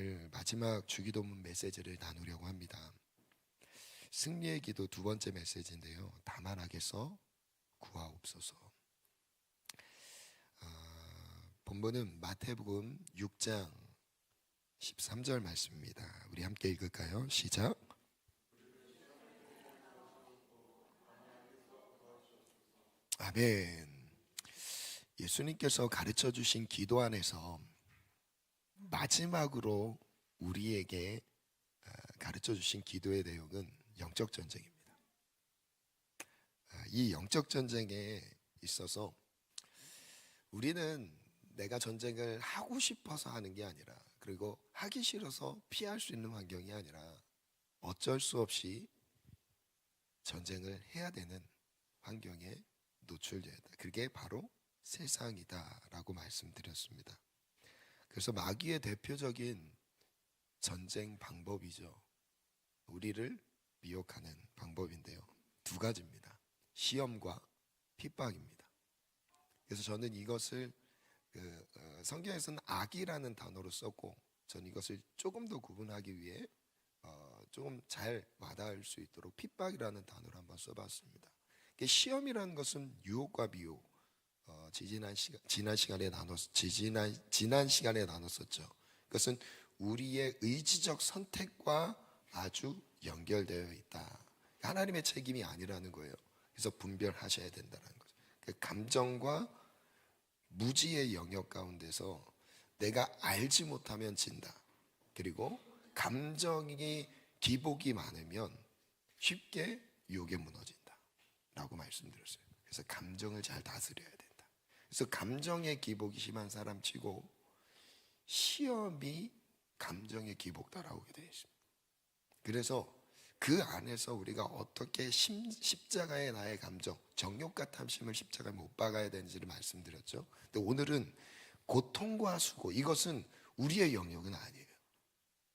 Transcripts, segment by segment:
오늘 마지막 주기도문 메시지를 나누려고 합니다. 승리의 기도 두 번째 메시지인데요. 다만 악에서 구하옵소서. 본문은 마태복음 6장 13절 말씀입니다. 우리 함께 읽을까요? 시작. 아멘. 예수님께서 가르쳐 주신 기도 안에서 마지막으로 우리에게 가르쳐 주신 기도의 내용은 영적 전쟁입니다. 이 영적 전쟁에 있어서 우리는 내가 전쟁을 하고 싶어서 하는 게 아니라, 그리고 하기 싫어서 피할 수 있는 환경이 아니라 어쩔 수 없이 전쟁을 해야 되는 환경에 노출되어 있다. 그게 바로 세상이다라고 말씀드렸습니다. 그래서 마귀의 대표적인 전쟁 방법이죠. 우리를 미혹하는 방법인데요. 두 가지입니다. 시험과 핍박입니다. 그래서 저는 이것을 성경에서는 악이라는 단어로 썼고, 저는 이것을 조금 더 구분하기 위해 조금 잘 와닿을 수 있도록 핍박이라는 단어를 한번 써봤습니다. 시험이라는 것은 유혹과 미혹, 지난 시간에 나눴었죠. 그것은 우리의 의지적 선택과 아주 연결되어 있다. 하나님의 책임이 아니라는 거예요. 그래서 분별하셔야 된다는 거죠. 감정과 무지의 영역 가운데서 내가 알지 못하면 진다. 그리고 감정이 기복이 많으면 쉽게 유혹에 무너진다 라고 말씀드렸어요. 그래서 감정을 잘 다스려야 된다. 그래서 감정의 기복이 심한 사람 치고 시험이 감정의 기복 따라오게 되어 있습니다. 그래서 그 안에서 우리가 어떻게 십자가의 나의 감정, 정욕과 탐심을 십자가에 못 박아야 되는지를 말씀드렸죠. 근데 오늘은 고통과 수고, 이것은 우리의 영역은 아니에요.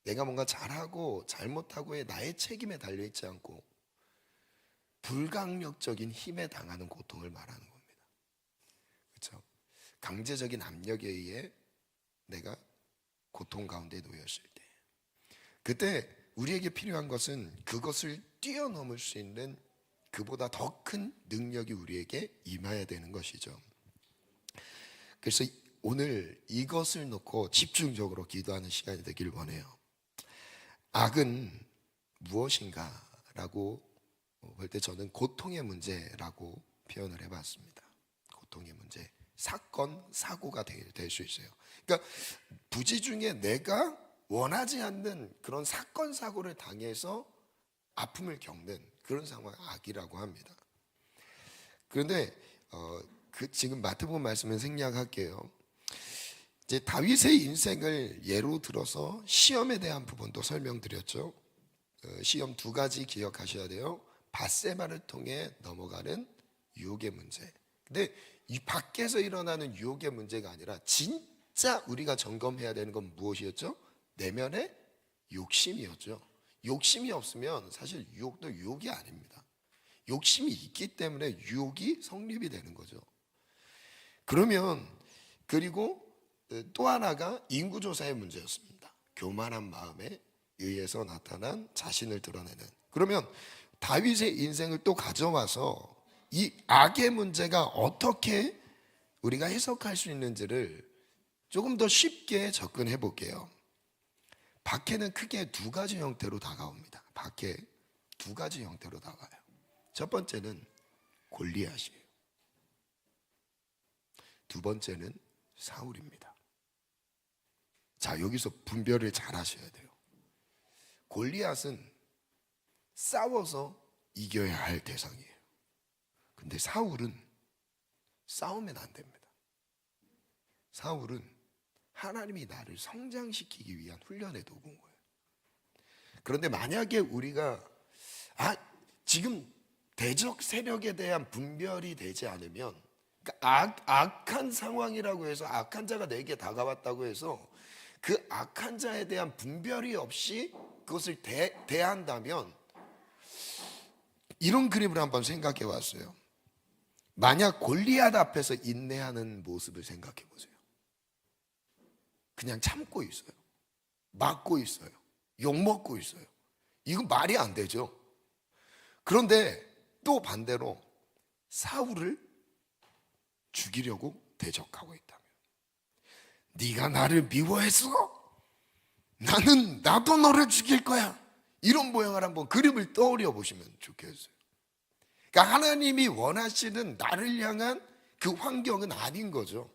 내가 뭔가 잘하고 잘못하고의 나의 책임에 달려있지 않고 불강력적인 힘에 당하는 고통을 말하는 겁니다. 그렇죠? 강제적인 압력에 의해 내가 고통 가운데 놓였을 때, 그때 우리에게 필요한 것은 그것을 뛰어넘을 수 있는 그보다 더 큰 능력이 우리에게 임해야 되는 것이죠. 그래서 오늘 이것을 놓고 집중적으로 기도하는 시간이 되길 원해요. 악은 무엇인가 라고 볼 때 저는 고통의 문제라고 표현을 해봤습니다. 고통의 문제, 사건, 사고가 될 수 있어요. 그러니까 부지 중에 내가 원하지 않는 그런 사건, 사고를 당해서 아픔을 겪는 그런 상황을 악이라고 합니다. 그런데 지금 마태복음 말씀을 생략할게요. 이제 다윗의 인생을 예로 들어서 시험에 대한 부분도 설명드렸죠. 시험 두 가지 기억하셔야 돼요. 밧세바를 통해 넘어가는 유혹의 문제. 근데 이 밖에서 일어나는 유혹의 문제가 아니라 진짜 우리가 점검해야 되는 건 무엇이었죠? 내면의 욕심이었죠. 욕심이 없으면 사실 유혹도 유혹이 아닙니다. 욕심이 있기 때문에 유혹이 성립이 되는 거죠. 그리고 또 하나가 인구조사의 문제였습니다. 교만한 마음에 의해서 나타난 자신을 드러내는. 그러면 다윗의 인생을 또 가져와서 이 악의 문제가 어떻게 우리가 해석할 수 있는지를 조금 더 쉽게 접근해 볼게요. 박해는 크게 두 가지 형태로 다가옵니다. 박해 두 가지 형태로 다가와요. 첫 번째는 골리앗이에요. 두 번째는 사울입니다. 자, 여기서 분별을 잘 하셔야 돼요. 골리앗은 싸워서 이겨야 할 대상이에요. 근데 사울은 싸우면 안 됩니다. 사울은 하나님이 나를 성장시키기 위한 훈련의 도구인 거예요. 그런데 만약에 우리가 지금 대적 세력에 대한 분별이 되지 않으면, 그러니까 악한 상황이라고 해서 악한 자가 내게 다가왔다고 해서 그 악한 자에 대한 분별이 없이 그것을 대한다면, 이런 그림을 한번 생각해 봤어요. 만약 골리앗 앞에서 인내하는 모습을 생각해 보세요. 그냥 참고 있어요. 맞고 있어요. 욕먹고 있어요. 이건 말이 안 되죠. 그런데 또 반대로 사울을 죽이려고 대적하고 있다면, 네가 나를 미워했어? 나도 너를 죽일 거야. 이런 모양을 한번 그림을 떠올려 보시면 좋겠어요. 그러니까 하나님이 원하시는 나를 향한 그 환경은 아닌 거죠.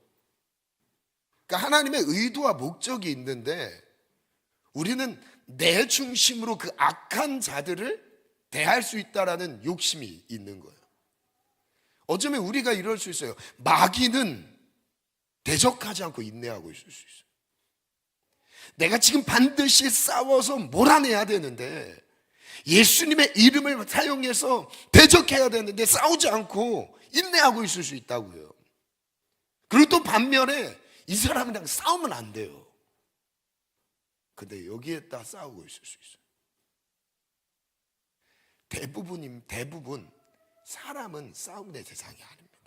그러니까 하나님의 의도와 목적이 있는데 우리는 내 중심으로 그 악한 자들을 대할 수 있다라는 욕심이 있는 거예요. 어쩌면 우리가 이럴 수 있어요. 마귀는 대적하지 않고 인내하고 있을 수 있어요. 내가 지금 반드시 싸워서 몰아내야 되는데, 예수님의 이름을 사용해서 대적해야 되는데 싸우지 않고 인내하고 있을 수 있다고요. 그리고 또 반면에 이 사람이랑 싸우면 안 돼요. 근데 여기에다 싸우고 있을 수 있어요. 대부분 사람은 싸움의 대상이 아닙니다.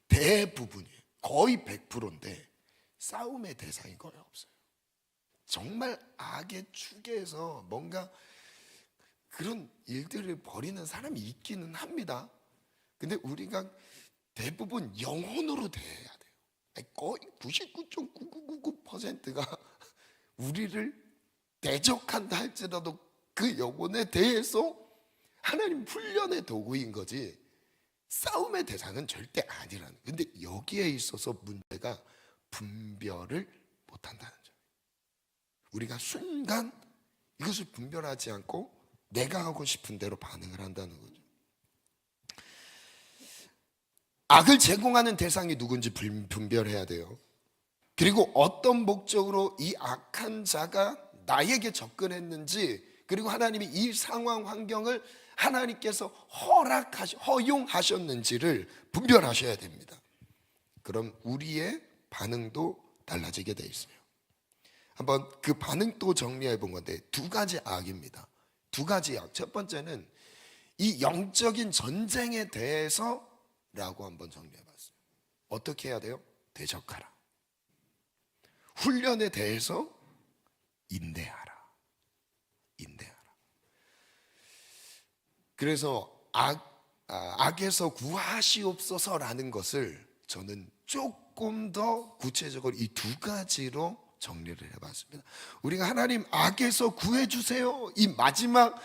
대부분이 거의 100%인데 싸움의 대상이 거의 없어요. 정말 악의 축에서 뭔가 그런 일들을 벌이는 사람이 있기는 합니다. 근데 우리가 대부분 영혼으로 대해야 돼요. 거의 99.9999%가 우리를 대적한다 할지라도 그 영혼에 대해서 하나님 훈련의 도구인 거지 싸움의 대상은 절대 아니라는. 근데 여기에 있어서 문제가 분별을 못한다는 점. 우리가 순간 이것을 분별하지 않고 내가 하고 싶은 대로 반응을 한다는 거죠. 악을 제공하는 대상이 누군지 분별해야 돼요. 그리고 어떤 목적으로 이 악한 자가 나에게 접근했는지, 그리고 하나님이 이 상황 환경을 하나님께서 허용하셨는지를 분별하셔야 됩니다. 그럼 우리의 반응도 달라지게 돼 있어요. 한번 그 반응도 정리해 본 건데 두 가지 악입니다. 두 가지 악. 첫 번째는 이 영적인 전쟁에 대해서라고 한번 정리해 봤어요. 어떻게 해야 돼요? 대적하라. 훈련에 대해서 인내하라. 그래서 악에서 구하시옵소서라는 것을 저는 조금 더 구체적으로 이 두 가지로 정리를 해봤습니다. 우리가 하나님 악에서 구해주세요, 이 마지막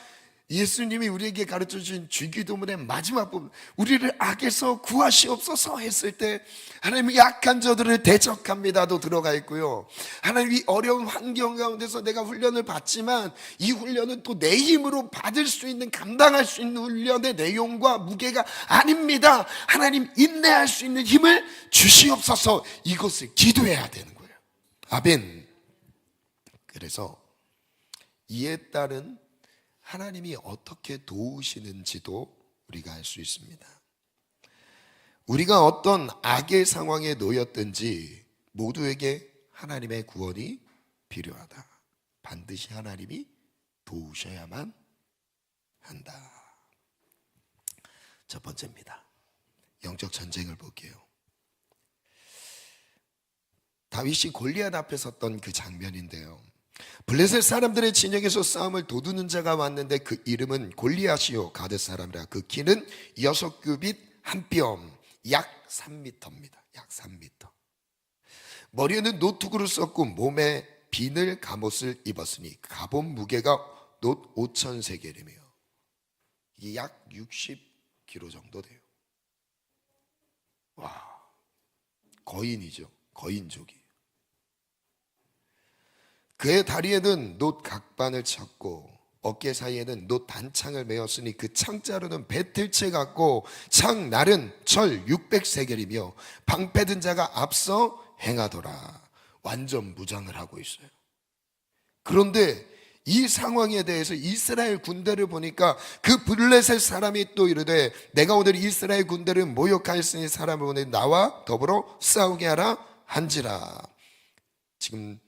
예수님이 우리에게 가르쳐주신 주기도문의 마지막 부분, 우리를 악에서 구하시옵소서 했을 때 하나님이 약한 자들을 대적합니다도 들어가 있고요. 하나님이 어려운 환경 가운데서 내가 훈련을 받지만 이 훈련은 또 내 힘으로 받을 수 있는, 감당할 수 있는 훈련의 내용과 무게가 아닙니다. 하나님 인내할 수 있는 힘을 주시옵소서, 이것을 기도해야 되는 거예요. 아멘. 그래서 이에 따른 하나님이 어떻게 도우시는지도 우리가 알 수 있습니다. 우리가 어떤 악의 상황에 놓였든지 모두에게 하나님의 구원이 필요하다. 반드시 하나님이 도우셔야만 한다. 첫 번째입니다. 영적 전쟁을 볼게요. 다윗이 골리앗 앞에 섰던 그 장면인데요. 블레셋 사람들의 진영에서 싸움을 도두는 자가 왔는데 그 이름은 골리앗이요 가드 사람이라. 그 키는 6규빗 한 뼘, 약 3m입니다. 약 3m. 머리에는 노투구를 썼고 몸에 비늘 갑옷을 입었으니 갑옷 무게가 놋 5,000세겔이며 이게 약 60kg 정도 돼요. 와, 거인이죠. 거인족이. 그의 다리에는 놋 각반을 쳤고 어깨 사이에는 놋 단창을 메었으니 그 창자루는 배틀채 같고 창날은 철 600세겔이며 방패든 자가 앞서 행하더라. 완전 무장을 하고 있어요. 그런데 이 상황에 대해서 이스라엘 군대를 보니까 그 블레셋 사람이 또 이르되 내가 오늘 이스라엘 군대를 모욕하였으니 사람을 보내 나와 더불어 싸우게 하라 한지라. 지금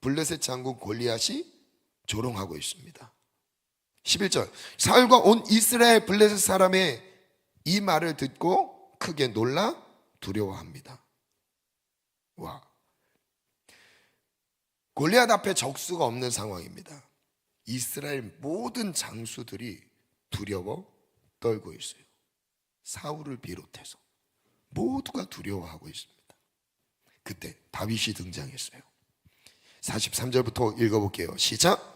블레셋 장군 골리앗이 조롱하고 있습니다. 11절 사울과 온 이스라엘 블레셋 사람의 이 말을 듣고 크게 놀라 두려워합니다. 와, 골리앗 앞에 적수가 없는 상황입니다. 이스라엘 모든 장수들이 두려워 떨고 있어요. 사울을 비롯해서 모두가 두려워하고 있습니다. 그때 다윗이 등장했어요. 43절부터 읽어볼게요. 시작.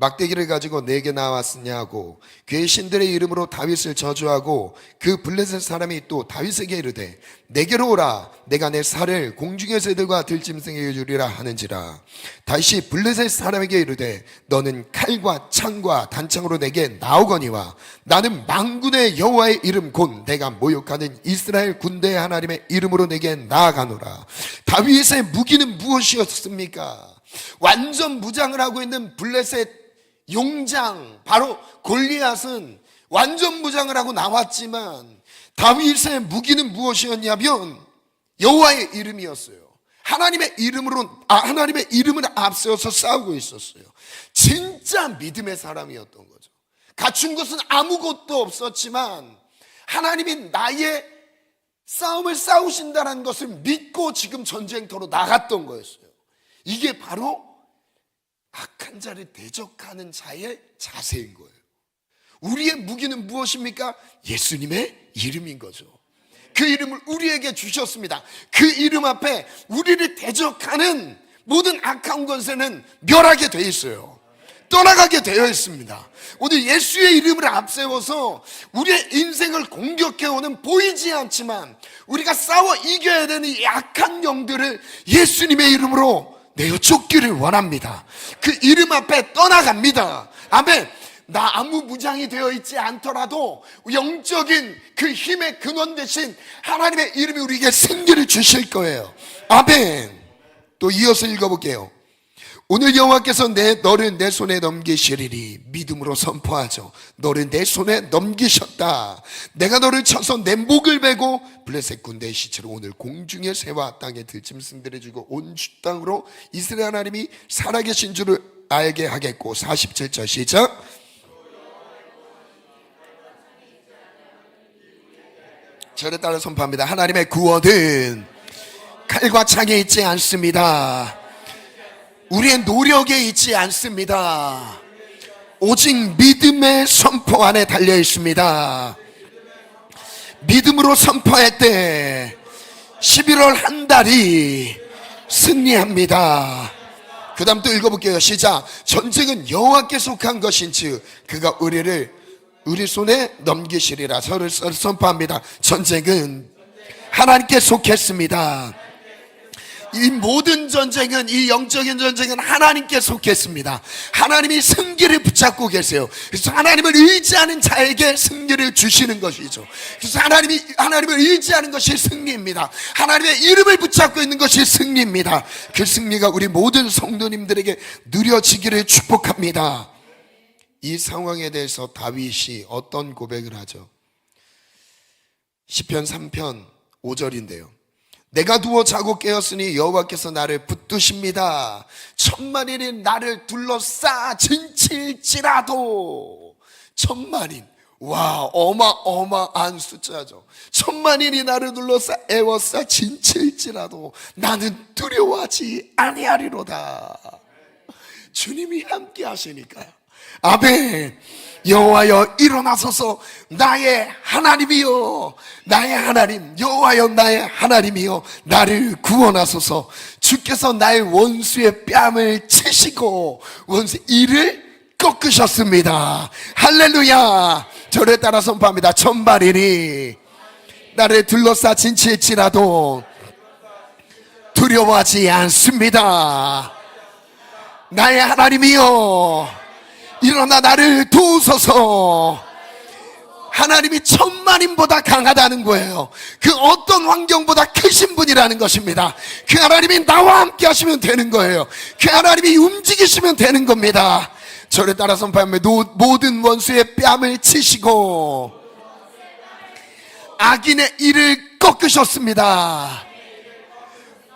막대기를 가지고 내게 나왔으냐고 그의 신들의 이름으로 다윗을 저주하고 그 블레셋 사람이 또 다윗에게 이르되 내게로 오라 내가 내 살을 공중의 새들과 들짐승에게 주리라 하는지라. 다윗이 블레셋 사람에게 이르되 너는 칼과 창과 단창으로 내게 나오거니와 나는 만군의 여호와의 이름 곧 내가 모욕하는 이스라엘 군대의 하나님의 이름으로 내게 나아가노라. 다윗의 무기는 무엇이었습니까? 완전 무장을 하고 있는 블레셋 용장 바로 골리앗은 완전 무장을 하고 나왔지만 다윗의 무기는 무엇이었냐면 여호와의 이름이었어요. 하나님의 이름을 앞세워서 싸우고 있었어요. 진짜 믿음의 사람이었던 거죠. 갖춘 것은 아무것도 없었지만 하나님이 나의 싸움을 싸우신다는 것을 믿고 지금 전쟁터로 나갔던 거였어요. 이게 바로 악한 자를 대적하는 자의 자세인 거예요. 우리의 무기는 무엇입니까? 예수님의 이름인 거죠. 그 이름을 우리에게 주셨습니다. 그 이름 앞에 우리를 대적하는 모든 악한 권세는 멸하게 되어 있어요. 떠나가게 되어 있습니다. 오늘 예수의 이름을 앞세워서 우리의 인생을 공격해오는 보이지 않지만 우리가 싸워 이겨야 되는 이 악한 영들을 예수님의 이름으로 내어 쫓기를 원합니다. 그 이름 앞에 떠나갑니다. 아멘. 나 아무 무장이 되어 있지 않더라도 영적인 그 힘의 근원 대신 하나님의 이름이 우리에게 승리를 주실 거예요. 아멘. 또 이어서 읽어볼게요. 오늘 여호와께서 너를 내 손에 넘기시리니 믿음으로 선포하죠. 너를 내 손에 넘기셨다. 내가 너를 쳐서 내 목을 베고 블레셋 군대의 시체로 오늘 공중의 새와 땅의 들짐승들을 주고 온 땅으로 이스라엘 하나님이 살아계신 줄을 알게 하겠고. 47절 시작. 저를 따라 선포합니다. 하나님의 구원은 칼과 창에 있지 않습니다. 우리의 노력에 있지 않습니다. 오직 믿음의 선포 안에 달려 있습니다. 믿음으로 선포할 때 11월 한 달이 승리합니다. 그 다음 또 읽어볼게요. 시작. 전쟁은 여호와께 속한 것인즉 그가 우리 손에 넘기시리라. 저를 선포합니다. 전쟁은 하나님께 속했습니다. 이 모든 전쟁은, 이 영적인 전쟁은 하나님께 속했습니다. 하나님이 승기를 붙잡고 계세요. 그래서 하나님을 의지하는 자에게 승리를 주시는 것이죠. 그래서 하나님을 의지하는 것이 승리입니다. 하나님의 이름을 붙잡고 있는 것이 승리입니다. 그 승리가 우리 모든 성도님들에게 누려지기를 축복합니다. 이 상황에 대해서 다윗이 어떤 고백을 하죠? 시편 3편 5절인데요. 내가 누워 자고 깨었으니 여호와께서 나를 붙드십니다. 천만인이 나를 둘러싸 진칠지라도. 천만인, 와, 어마어마한 숫자죠. 천만인이 나를 둘러싸 애워싸 진칠지라도 나는 두려워하지 아니하리로다. 주님이 함께 하시니까요. 아멘. 여호와여 일어나소서. 나의 하나님이여, 나의 하나님, 여호와여 나의 하나님이여 나를 구원하소서. 주께서 나의 원수의 뺨을 치시고 원수의 이를 꺾으셨습니다. 할렐루야. 저를 따라 선포합니다. 천만인이 나를 둘러싸 진칠지라도 두려워하지 않습니다. 나의 하나님이여 일어나 나를 도우소서. 하나님이 천만인보다 강하다는 거예요. 그 어떤 환경보다 크신 분이라는 것입니다. 그 하나님이 나와 함께 하시면 되는 거예요. 그 하나님이 움직이시면 되는 겁니다. 저를 따라 선포하며 모든 원수의 뺨을 치시고 악인의 이를 꺾으셨습니다.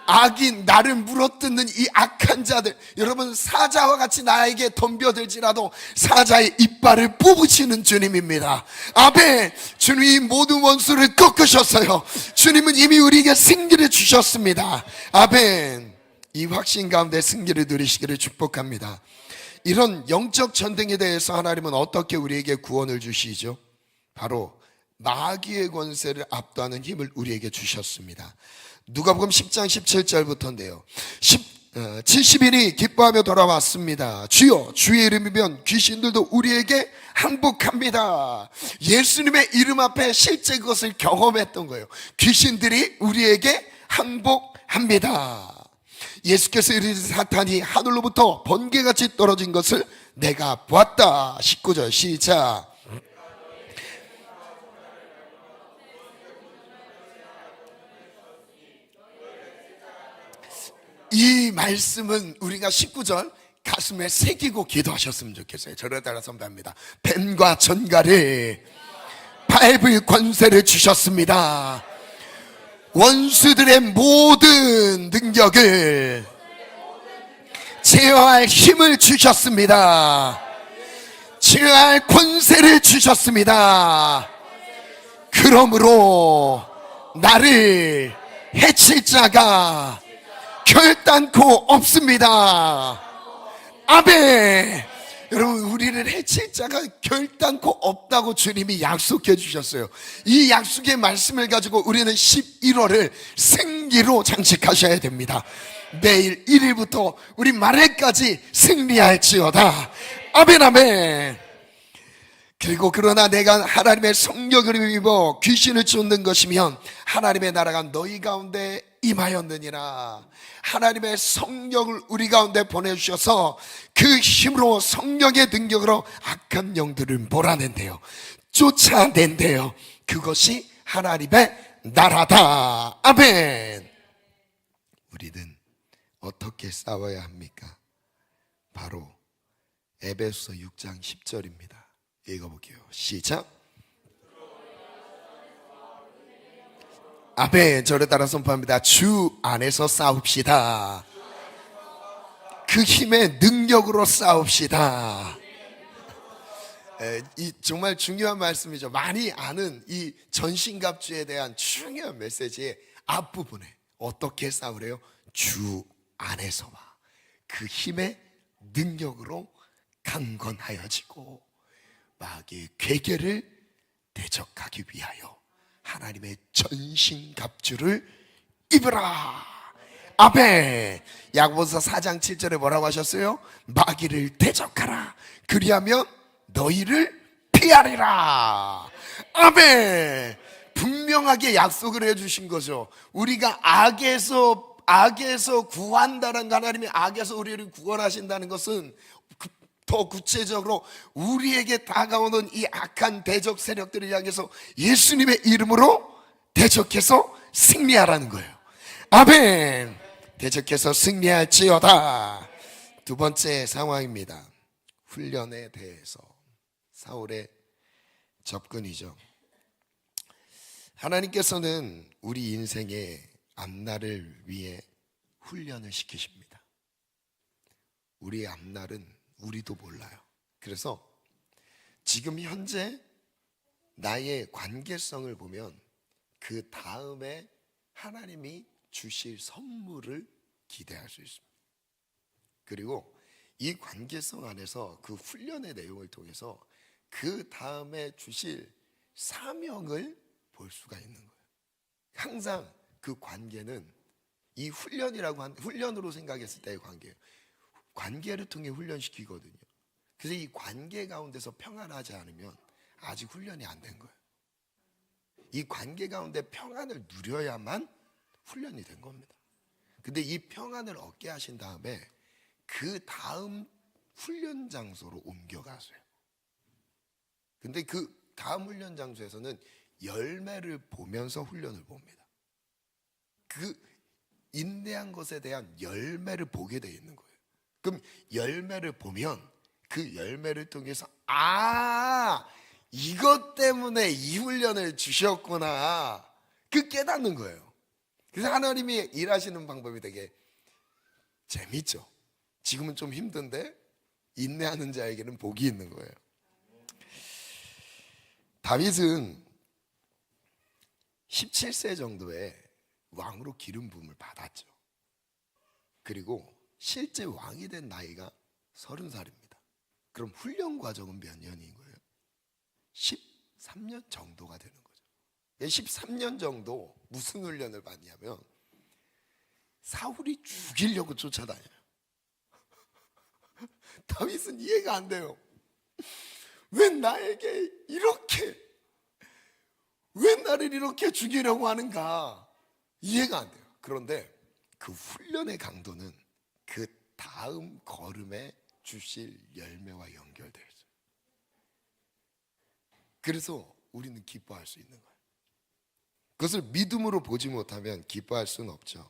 악인 나를 물어뜯는 이 악한 자들, 여러분 사자와 같이 나에게 덤벼들지라도 사자의 이빨을 뽑으시는 주님입니다. 아멘. 주님이 모든 원수를 꺾으셨어요. 주님은 이미 우리에게 승리를 주셨습니다. 아멘. 이 확신 가운데 승리를 누리시기를 축복합니다. 이런 영적 전쟁에 대해서 하나님은 어떻게 우리에게 구원을 주시죠? 바로 마귀의 권세를 압도하는 힘을 우리에게 주셨습니다. 누가복음 10장 17절부터인데요. 70인이 기뻐하며 돌아왔습니다. 주여, 주의 이름이면 귀신들도 우리에게 항복합니다. 예수님의 이름 앞에 실제 그것을 경험했던 거예요. 귀신들이 우리에게 항복합니다. 예수께서 이르시되 사탄이 하늘로부터 번개같이 떨어진 것을 내가 보았다. 19절 시작. 이 말씀은 우리가 19절 가슴에 새기고 기도하셨으면 좋겠어요. 저를 따라 선배합니다. 뱀과 전갈을 밟을 권세를 주셨습니다. 원수들의 모든 능력을 제어할 힘을 주셨습니다. 제어할 권세를 주셨습니다. 그러므로 나를 해칠 자가 결단코 없습니다. 아멘. 여러분, 우리를 해칠 자가 결단코 없다고 주님이 약속해 주셨어요. 이 약속의 말씀을 가지고 우리는 11월을 승리로 장식하셔야 됩니다. 내일 1일부터 우리 말일까지 승리할지어다. 아멘 아멘. 그리고 그러나 내가 하나님의 성령을 입어 귀신을 쫓는 것이면 하나님의 나라가 너희 가운데 임하였느니라. 하나님의 성령을 우리 가운데 보내주셔서 그 힘으로 성령의 능력으로 악한 영들을 몰아낸대요. 쫓아낸대요. 그것이 하나님의 나라다. 아멘. 우리는 어떻게 싸워야 합니까? 바로 에베소서 6장 10절입니다. 읽어볼게요. 시작. 아멘. 저를 따라 선포합니다. 주 안에서 싸웁시다. 그 힘의 능력으로 싸웁시다. 이 정말 중요한 말씀이죠. 많이 아는 이 전신갑주에 대한 중요한 메시지의 앞부분에 어떻게 싸우래요? 주 안에서와 그 힘의 능력으로 강건하여지고 마귀의 괴계를 대적하기 위하여 하나님의 전신갑주를 입으라. 아멘. 야고보서 4장 7절에 뭐라고 하셨어요? 마귀를 대적하라. 그리하면 너희를 피하리라. 아멘. 분명하게 약속을 해주신 거죠. 우리가 악에서 구한다는, 하나님이 악에서 우리를 구원하신다는 것은 더 구체적으로 우리에게 다가오는 이 악한 대적 세력들을 향해서 예수님의 이름으로 대적해서 승리하라는 거예요. 아멘. 대적해서 승리할지어다. 두 번째 상황입니다. 훈련에 대해서 사울의 접근이죠. 하나님께서는 우리 인생의 앞날을 위해 훈련을 시키십니다. 우리의 앞날은 우리도 몰라요. 그래서 지금 현재 나의 관계성을 보면 그 다음에 하나님이 주실 선물을 기대할 수 있습니다. 그리고 이 관계성 안에서 그 훈련의 내용을 통해서 그 다음에 주실 사명을 볼 수가 있는 거예요. 항상 그 관계는 이 훈련으로 생각했을 때의 관계예요. 관계를 통해 훈련시키거든요. 그래서 이 관계 가운데서 평안하지 않으면 아직 훈련이 안 된 거예요. 이 관계 가운데 평안을 누려야만 훈련이 된 겁니다. 근데 이 평안을 얻게 하신 다음에 그 다음 훈련 장소로 옮겨가세요. 근데 그 다음 훈련 장소에서는 열매를 보면서 훈련을 봅니다. 그 인내한 것에 대한 열매를 보게 돼 있는 거예요. 그럼 열매를 보면 그 열매를 통해서 이것 때문에 이 훈련을 주셨구나, 그 깨닫는 거예요. 그래서 하나님이 일하시는 방법이 되게 재밌죠. 지금은 좀 힘든데 인내하는 자에게는 복이 있는 거예요. 다윗은 17세 정도에 왕으로 기름 부음을 받았죠. 그리고 실제 왕이 된 나이가 30살입니다. 그럼 훈련 과정은 몇 년인 거예요? 13년 정도가 되는 거죠. 13년 정도 무슨 훈련을 받냐면 사울이 죽이려고 쫓아다녀요. 다윗은 이해가 안 돼요. 왜 나에게 이렇게, 왜 나를 이렇게 죽이려고 하는가 이해가 안 돼요. 그런데 그 훈련의 강도는 그 다음 걸음에 주실 열매와 연결되어 있어요. 그래서 우리는 기뻐할 수 있는 거예요. 그것을 믿음으로 보지 못하면 기뻐할 수는 없죠.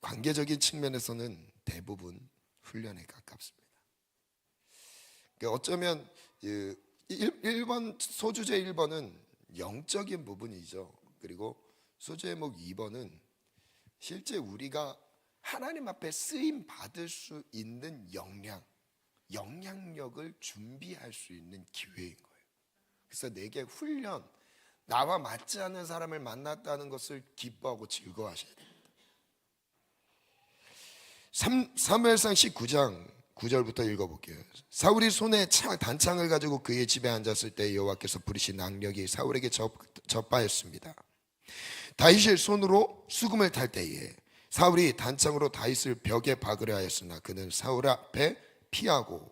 관계적인 측면에서는 대부분 훈련에 가깝습니다. 어쩌면 1번 소주제 1번은 영적인 부분이죠. 그리고 소제목 2번은 실제 우리가 하나님 앞에 쓰임 받을 수 있는 영향력을 준비할 수 있는 기회인 거예요. 그래서 내게 훈련, 나와 맞지 않는 사람을 만났다는 것을 기뻐하고 즐거워하셔야 됩니다. 사무엘상 19장 9절부터 읽어볼게요. 사울이 손에 단창을 가지고 그의 집에 앉았을 때 여호와께서 부리신 악력이 사울에게 접하였습니다. 다윗이 손으로 수금을 탈 때에 사울이 단창으로 다윗을 벽에 박으려 하였으나 그는 사울 앞에 피하고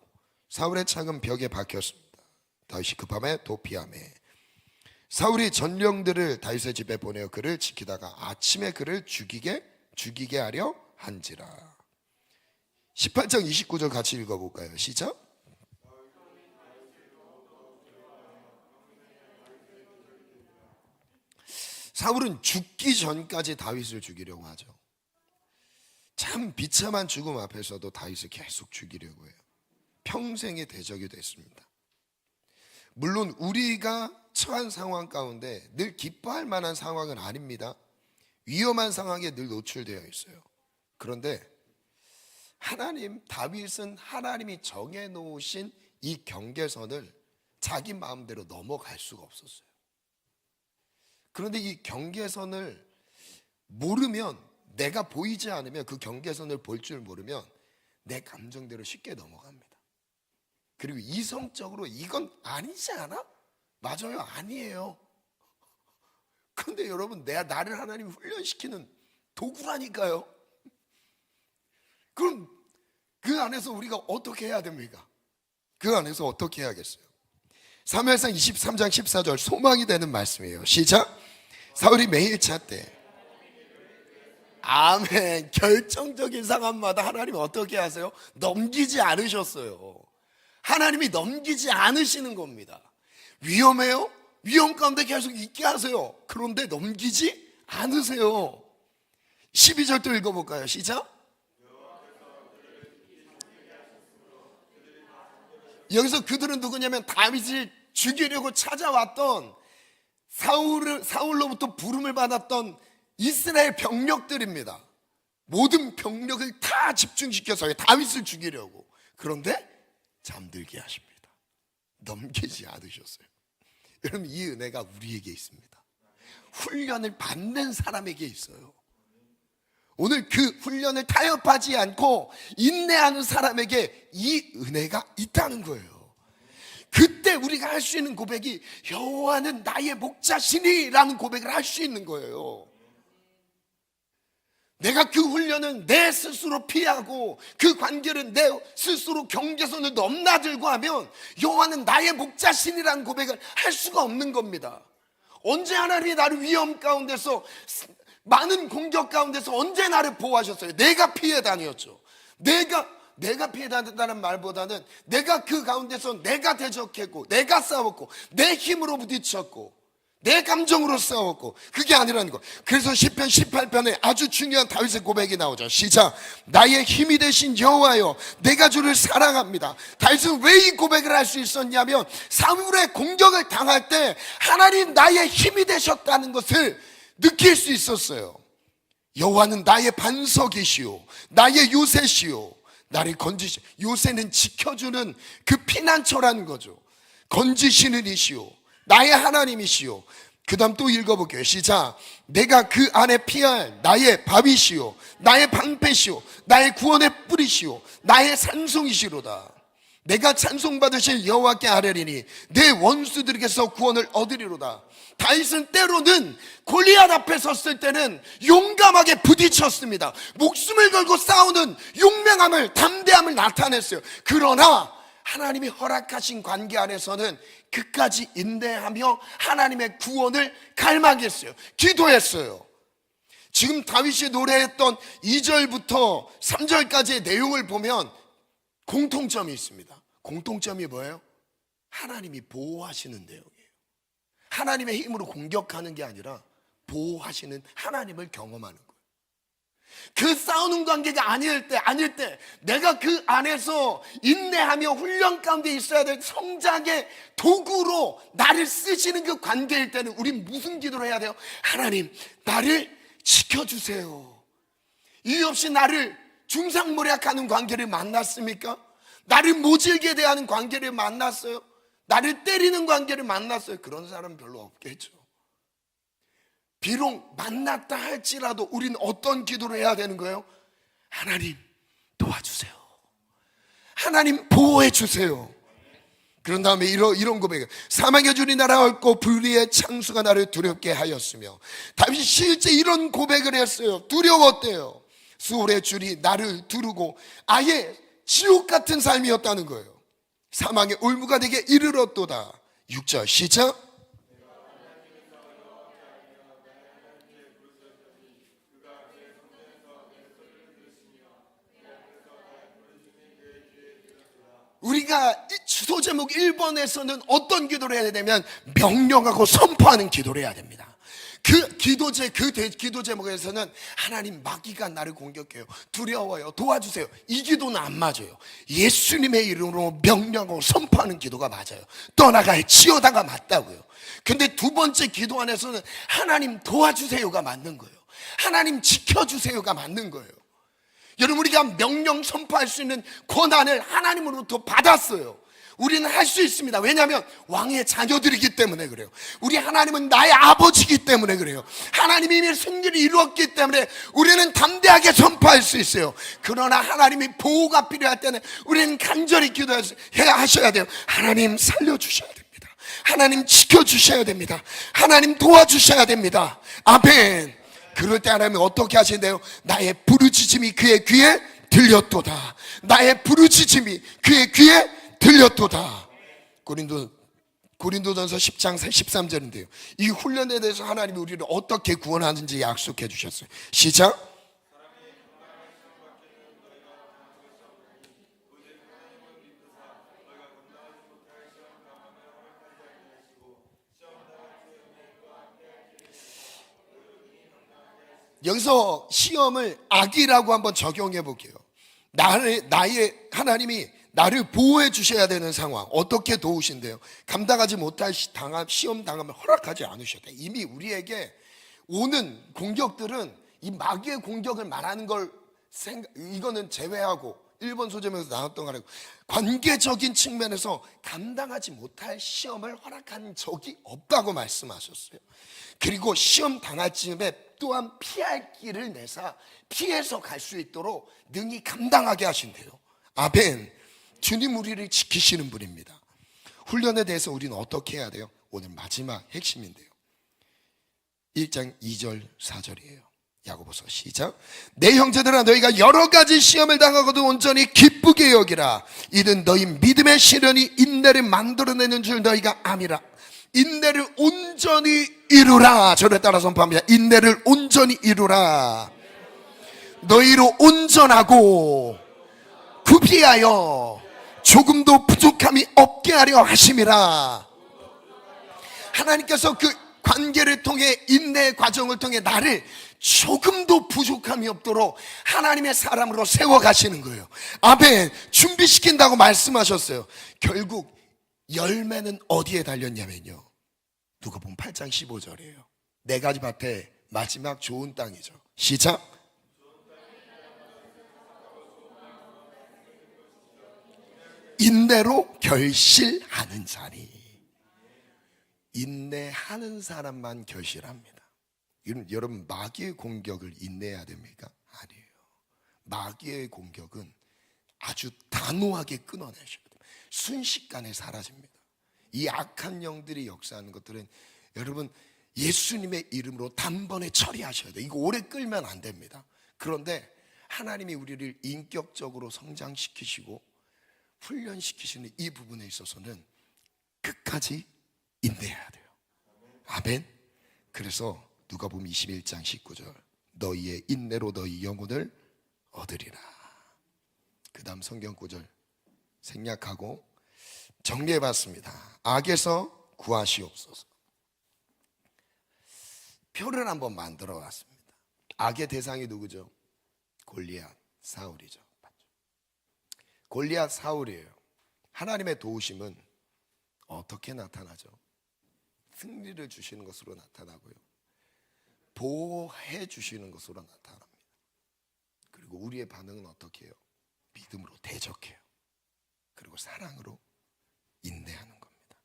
사울의 창은 벽에 박혔습니다. 다윗이 급함에 도피하매 사울이 전령들을 다윗의 집에 보내어 그를 지키다가 아침에 그를 죽이게 하려 한지라. 18장 29절 같이 읽어볼까요? 시작. 사울은 죽기 전까지 다윗을 죽이려고 하죠. 참 비참한 죽음 앞에서도 다윗을 계속 죽이려고 해요. 평생의 대적이 됐습니다. 물론 우리가 처한 상황 가운데 늘 기뻐할 만한 상황은 아닙니다. 위험한 상황에 늘 노출되어 있어요. 그런데 다윗은 하나님이 정해놓으신 이 경계선을 자기 마음대로 넘어갈 수가 없었어요. 그런데 이 경계선을 모르면, 내가 보이지 않으면, 그 경계선을 볼 줄 모르면 내 감정대로 쉽게 넘어갑니다. 그리고 이성적으로 이건 아니지 않아? 맞아요, 아니에요. 그런데 여러분, 나를 하나님이 훈련시키는 도구라니까요. 그럼 그 안에서 우리가 어떻게 해야 됩니까? 그 안에서 어떻게 해야겠어요? 사무엘상 23장 14절 소망이 되는 말씀이에요. 시작. 사울이 매일 찼대. 아멘. 결정적인 상황마다 하나님이 어떻게 하세요? 넘기지 않으셨어요. 하나님이 넘기지 않으시는 겁니다. 위험해요? 위험 가운데 계속 있게 하세요. 그런데 넘기지 않으세요. 12절 또 읽어볼까요? 시작. 여기서 그들은 누구냐면 다윗을 죽이려고 찾아왔던 사울로부터 부름을 받았던 이스라엘 병력들입니다. 모든 병력을 다 집중시켜서 다윗을 죽이려고. 그런데 잠들게 하십니다. 넘기지 않으셨어요. 여러분, 이 은혜가 우리에게 있습니다. 훈련을 받는 사람에게 있어요. 오늘 그 훈련을 타협하지 않고 인내하는 사람에게 이 은혜가 있다는 거예요. 그때 우리가 할 수 있는 고백이 여호와는 나의 목자시니 라는 고백을 할 수 있는 거예요. 내가 그 훈련은 내 스스로 피하고 그 관계를 내 스스로 경계선을 넘나들고 하면 여호와는 나의 목자시니라는 고백을 할 수가 없는 겁니다. 언제 하나님이 나를 위험 가운데서, 많은 공격 가운데서 언제 나를 보호하셨어요? 내가 피해 다녔죠. 내가 피해 다녔다는 말보다는 내가 그 가운데서 내가 대적했고, 내가 싸웠고, 내 힘으로 부딪혔고, 내 감정으로 싸웠고, 그게 아니라는 거. 그래서 시편 18편에 아주 중요한 다윗의 고백이 나오죠. 시작. 나의 힘이 되신 여호와여, 내가 주를 사랑합니다. 다윗은 왜 이 고백을 할 수 있었냐면 사울의 공격을 당할 때 하나님 나의 힘이 되셨다는 것을 느낄 수 있었어요. 여호와는 나의 반석이시오, 나의 요새시오, 나를 건지시. 요새는 지켜주는 그 피난처라는 거죠. 건지시는 이시오, 나의 하나님이시오. 그 다음 또 읽어볼게요. 시작. 내가 그 안에 피할 나의 밥이시오, 나의 방패시오, 나의 구원의 뿌리시오, 나의 산송이시로다. 내가 찬송받으실 여호와께 아뢰리니 내 원수들에게서 구원을 얻으리로다. 다윗은 때로는 골리앗 앞에 섰을 때는 용감하게 부딪혔습니다. 목숨을 걸고 싸우는 용맹함을, 담대함을 나타냈어요. 그러나 하나님이 허락하신 관계 안에서는 끝까지 인내하며 하나님의 구원을 갈망했어요. 기도했어요. 지금 다윗이 노래했던 2절부터 3절까지의 내용을 보면 공통점이 있습니다. 공통점이 뭐예요? 하나님이 보호하시는 내용이에요. 하나님의 힘으로 공격하는 게 아니라 보호하시는 하나님을 경험하는 거예요. 그 싸우는 관계가 아닐 때 내가 그 안에서 인내하며 훈련 가운데 있어야 될 성장의 도구로 나를 쓰시는 그 관계일 때는 우린 무슨 기도를 해야 돼요? 하나님, 나를 지켜주세요. 이유 없이 나를 중상모략하는 관계를 만났습니까? 나를 모질게 대하는 관계를 만났어요? 나를 때리는 관계를 만났어요? 그런 사람은 별로 없겠죠. 비록 만났다 할지라도 우리는 어떤 기도를 해야 되는 거예요? 하나님 도와주세요, 하나님 보호해 주세요. 그런 다음에 이런 고백을, 사망의 줄이 날아왔고 불의의 창수가 나를 두렵게 하였으며. 다윗이 실제 이런 고백을 했어요. 두려웠대요. 수월의 줄이 나를 두르고 아예 지옥 같은 삶이었다는 거예요. 사망의 올무가 내게 이르렀도다. 6절 시작. 우리가 주소 제목 1번에서는 어떤 기도를 해야 되냐면 명령하고 선포하는 기도를 해야 됩니다. 그 기도 제목에서는 하나님, 마귀가 나를 공격해요, 두려워요, 도와주세요, 이 기도는 안 맞아요. 예수님의 이름으로 명령하고 선포하는 기도가 맞아요. 떠나가야 치워다가 맞다고요. 근데 두 번째 기도 안에서는 하나님 도와주세요가 맞는 거예요. 하나님 지켜주세요가 맞는 거예요. 여러분, 우리가 명령 선포할 수 있는 권한을 하나님으로부터 받았어요. 우리는 할 수 있습니다. 왜냐하면 왕의 자녀들이기 때문에 그래요. 우리 하나님은 나의 아버지이기 때문에 그래요. 하나님이 이미 승리를 이루었기 때문에 우리는 담대하게 선포할 수 있어요. 그러나 하나님이 보호가 필요할 때는 우리는 간절히 기도해야 하셔야 돼요. 하나님 살려주셔야 됩니다. 하나님 지켜주셔야 됩니다. 하나님 도와주셔야 됩니다. 아멘. 그럴 때 하나님이 어떻게 하신대요? 나의 부르짖음이 그의 귀에 들렸도다. 나의 부르짖음이 그의 귀에 들렸도다. 고린도전서 10장 13절인데요. 이 훈련에 대해서 하나님이 우리를 어떻게 구원하는지 약속해 주셨어요. 시작. 여기서 시험을 악이라고 한번 적용해 볼게요. 나의 하나님이 나를 보호해 주셔야 되는 상황, 어떻게 도우신대요? 감당하지 못할 시험 당하면 허락하지 않으셨대. 이미 우리에게 오는 공격들은 이 마귀의 공격을 말하는 걸 이거는 제외하고 1번 소제목에서 나왔던 거라고, 관계적인 측면에서 감당하지 못할 시험을 허락한 적이 없다고 말씀하셨어요. 그리고 시험 당할 즈음에 또한 피할 길을 내사 피해서 갈 수 있도록 능히 감당하게 하신대요. 아멘. 주님 우리를 지키시는 분입니다. 훈련에 대해서 우리는 어떻게 해야 돼요? 오늘 마지막 핵심인데요. 1장 2절 4절이에요. 야고보서 시작. 내 형제들아, 너희가 여러 가지 시험을 당하고도 온전히 기쁘게 여기라. 이는 너희 믿음의 시련이 인내를 만들어내는 줄 너희가 암이라. 인내를 온전히 이루라. 저를 따라 선포합니다. 인내를 온전히 이루라. 너희로 온전하고 구비하여 조금도 부족함이 없게 하려 하심이라. 하나님께서 그 관계를 통해, 인내의 과정을 통해 나를 조금도 부족함이 없도록 하나님의 사람으로 세워가시는 거예요. 아멘. 준비시킨다고 말씀하셨어요. 결국 열매는 어디에 달렸냐면요, 누가복음 8장 15절이에요. 네 가지 밭에 마지막 좋은 땅이죠. 시작. 인내로 결실하는 자리. 인내하는 사람만 결실합니다. 여러분, 마귀의 공격을 인내해야 됩니까? 아니에요. 마귀의 공격은 아주 단호하게 끊어내셔야 됩니다. 순식간에 사라집니다. 이 악한 영들이 역사하는 것들은 여러분, 예수님의 이름으로 단번에 처리하셔야 돼요. 이거 오래 끌면 안 됩니다. 그런데 하나님이 우리를 인격적으로 성장시키시고 훈련시키시는 이 부분에 있어서는 끝까지 인내해야 돼요. 아멘. 그래서 누가복음 21장 19절, 너희의 인내로 너희 영혼을 얻으리라. 그 다음 성경 구절 생략하고 정리해봤습니다. 악에서 구하시옵소서. 표를 한번 만들어 봤습니다. 악의 대상이 누구죠? 골리앗, 사울이죠. 골리앗, 사울이에요. 하나님의 도우심은 어떻게 나타나죠? 승리를 주시는 것으로 나타나고요, 보호해 주시는 것으로 나타납니다. 그리고 우리의 반응은 어떻게 해요? 믿음으로 대적해요. 그리고 사랑으로 인내하는 겁니다.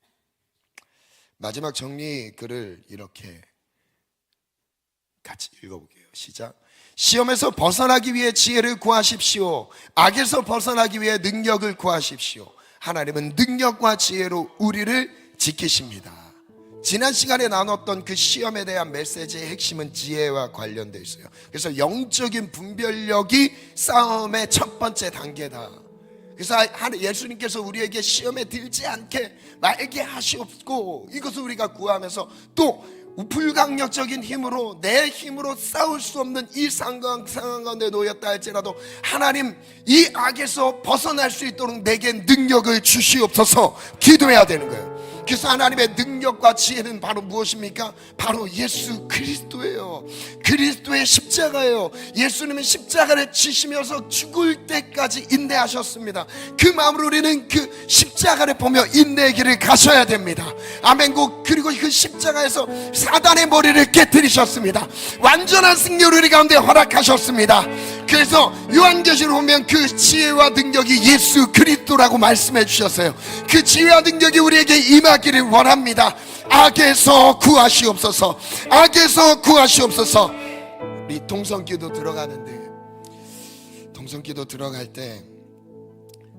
마지막 정리 글을 이렇게 같이 읽어볼게요. 시작. 시험에서 벗어나기 위해 지혜를 구하십시오. 악에서 벗어나기 위해 능력을 구하십시오. 하나님은 능력과 지혜로 우리를 지키십니다. 지난 시간에 나눴던 그 시험에 대한 메시지의 핵심은 지혜와 관련되어 있어요. 그래서 영적인 분별력이 싸움의 첫 번째 단계다. 그래서 예수님께서 우리에게 시험에 들지 않게 말게 하시옵고, 이것을 우리가 구하면서 또 불강력적인 힘으로, 내 힘으로 싸울 수 없는 이 상황 가운데 놓였다 할지라도 하나님, 이 악에서 벗어날 수 있도록 내게 능력을 주시옵소서 기도해야 되는 거예요. 그래서 하나님의 능력과 지혜는 바로 무엇입니까? 바로 예수 그리스도예요. 그리스도의 십자가예요. 예수님은 십자가를 지시면서 죽을 때까지 인내하셨습니다. 그 마음으로 우리는 그 십자가를 보며 인내의 길을 가셔야 됩니다. 아멘. 그리고 그 십자가에서 사단의 머리를 깨뜨리셨습니다. 완전한 승리를 우리 가운데 허락하셨습니다. 그래서 요한계시록 보면 그 지혜와 능력이 예수 그리스도라고 말씀해 주셨어요. 그 지혜와 능력이 우리에게 임하기를 원합니다. 악에서 구하시옵소서. 악에서 구하시옵소서. 우리 동성기도 들어가는데, 동성기도 들어갈 때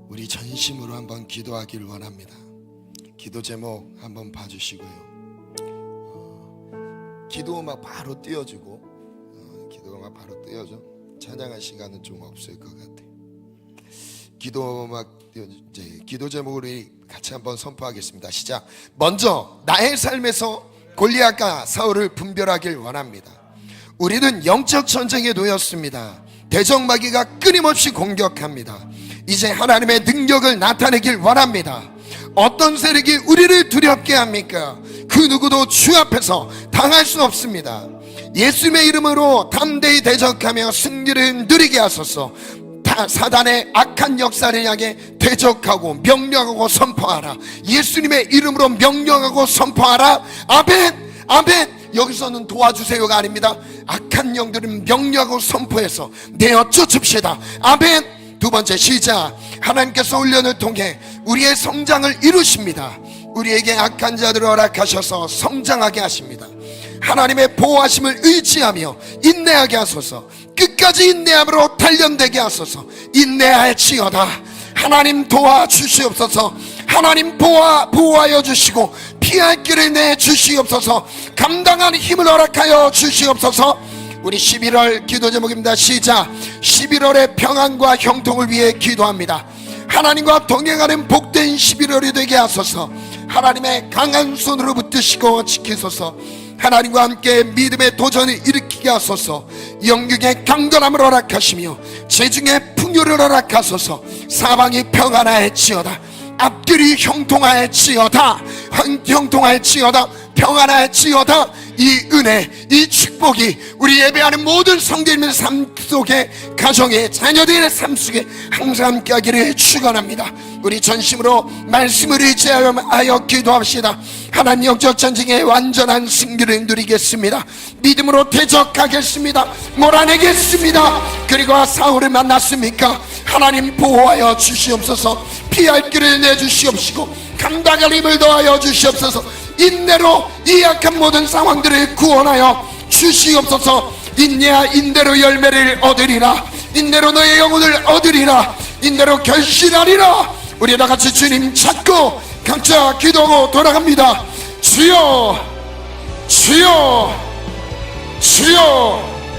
우리 전심으로 한번 기도하기를 원합니다. 기도 제목 한번 봐주시고요. 기도 음악 바로 띄워주고, 기도 음악 바로 띄워줘. 찬양할 시간은 좀 없을 것 같아. 기도 음악 이제 기도 제목을 같이 한번 선포하겠습니다. 시작. 먼저 나의 삶에서 골리앗과 사울을 분별하길 원합니다. 우리는 영적 전쟁에 놓였습니다. 대적마귀가 끊임없이 공격합니다. 이제 하나님의 능력을 나타내길 원합니다. 어떤 세력이 우리를 두렵게 합니까? 그 누구도 주 앞에서 당할 수 없습니다. 예수님의 이름으로 담대히 대적하며 승리를 누리게 하소서. 사단의 악한 역사를 향해 대적하고 명령하고 선포하라. 예수님의 이름으로 명령하고 선포하라. 아멘, 아멘. 여기서는 도와주세요가 아닙니다. 악한 영들은 명령하고 선포해서 내어 쫓읍시다. 아멘. 두 번째, 시작. 하나님께서 훈련을 통해 우리의 성장을 이루십니다. 우리에게 악한 자들을 허락하셔서 성장하게 하십니다. 하나님의 보호하심을 의지하며 인내하게 하소서. 끝까지 인내함으로 단련되게 하소서. 인내할지어다. 하나님 도와주시옵소서. 하나님 보호하여 주시고 피할 길을 내주시옵소서. 감당하는 힘을 허락하여 주시옵소서. 우리 11월 기도 제목입니다. 시작. 11월의 평안과 형통을 위해 기도합니다. 하나님과 동행하는 복된 11월이 되게 하소서. 하나님의 강한 손으로 붙드시고 지키소서. 하나님과 함께 믿음의 도전을 일으키게 하소서. 영육의 강건함을 허락하시며 재중의 풍요를 허락하소서. 사방이 평안할지어다. 앞길이 형통할지어다. 형통할지어다. 평안할지어다. 이 은혜, 이 축복이 우리 예배하는 모든 성도님의 삶 속에, 가정의 자녀들의 삶 속에 항상 함께 하기를 축원합니다. 우리 전심으로 말씀을 의지하여 기도합시다. 하나님 영적 전쟁의 완전한 승리를 누리겠습니다. 믿음으로 대적하겠습니다. 몰아내겠습니다. 그리고 사울을 만났습니까? 하나님 보호하여 주시옵소서. 피할 길을 내주시옵시고 감당할 힘을 더하여 주시옵소서. 인내로 이 약한 모든 상황들을 구원하여 주시옵소서. 인내야 인대로 열매를 얻으리라. 인내로 너의 영혼을 얻으리라. 인내로 결실하리라. 우리 다같이 주님 찾고 각자 기도하고 돌아갑니다. 주여, 주여, 주여.